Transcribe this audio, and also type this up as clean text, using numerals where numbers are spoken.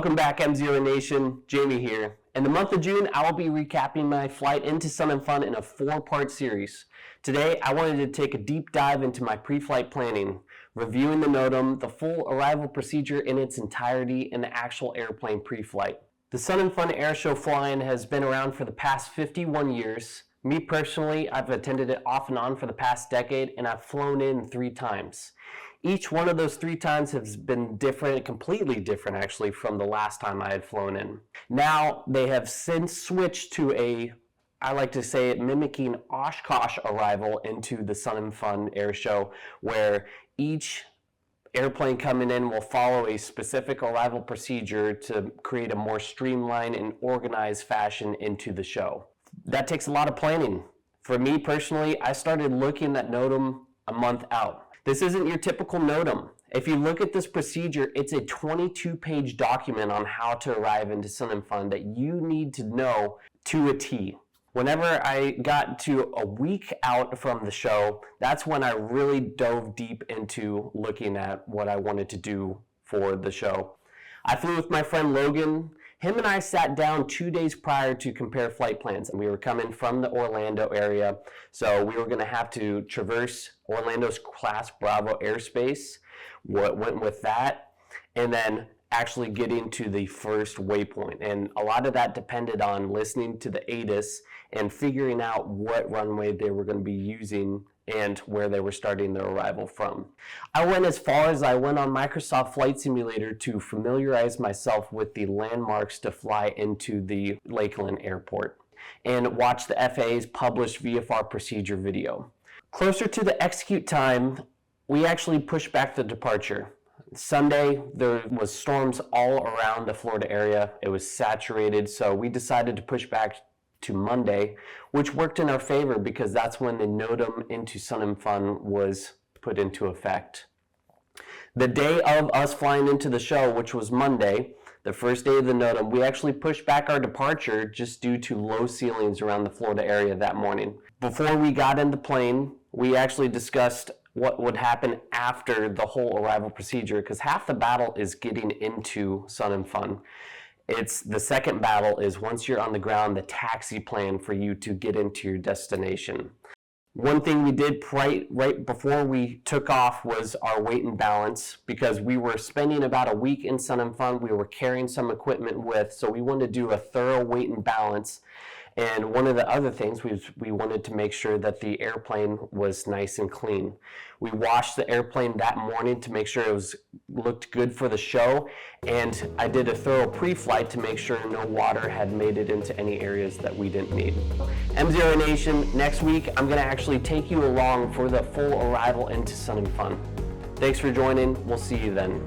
Welcome back, MZero Nation. Jamie here. In the month of June, I will be recapping my flight into Sun and Fun in a 4-part series. Today, I wanted to take a deep dive into my pre-flight planning, reviewing the NOTAM, the full arrival procedure in its entirety, and the actual airplane pre-flight. The Sun and Fun Airshow flying has been around for the past 51 years. Me personally, I've attended it off and on for the past decade, and I've flown in 3 times. Each one of those 3 times has been different, completely different actually, from the last time I had flown in. Now, they have since switched to I like to say it, mimicking Oshkosh arrival into the Sun and Fun Airshow, where each airplane coming in will follow a specific arrival procedure to create a more streamlined and organized fashion into the show. That takes a lot of planning. For me personally, I started looking at NOTAM a month out. This isn't your typical NOTAM. If you look at this procedure, it's a 22-page document on how to arrive into Sun and Fun that you need to know to a T. Whenever I got to a week out from the show, that's when I really dove deep into looking at what I wanted to do for the show. I flew with my friend Logan. Him and I sat down 2 days prior to compare flight plans, and we were coming from the Orlando area, so we were going to have to traverse Orlando's Class Bravo airspace, what went with that, and then actually getting to the first waypoint. And a lot of that depended on listening to the ATIS and figuring out what runway they were going to be using and where they were starting their arrival from. I went as far as I went on Microsoft Flight Simulator to familiarize myself with the landmarks to fly into the Lakeland Airport and watch the FAA's published VFR procedure video. Closer to the execute time, we actually pushed back the departure. Sunday, there was storms all around the Florida area. It was saturated, so we decided to push back to Monday, which worked in our favor because that's when the NOTAM into Sun and Fun was put into effect. The day of us flying into the show, which was Monday, the first day of the NOTAM, we actually pushed back our departure just due to low ceilings around the Florida area that morning. Before we got in the plane, we actually discussed what would happen after the whole arrival procedure, because half the battle is getting into Sun and Fun. It's the second battle is once you're on the ground, the taxi plan for you to get into your destination. One thing we did right before we took off was our weight and balance, because we were spending about a week in Sun and Fun. We were carrying some equipment with, so we wanted to do a thorough weight and balance. And one of the other things was we wanted to make sure that the airplane was nice and clean. We washed the airplane that morning to make sure it looked good for the show, and I did a thorough pre-flight to make sure no water had made it into any areas that we didn't need. MZero Nation, next week I'm going to actually take you along for the full arrival into Sun and Fun. Thanks for joining. We'll see you then.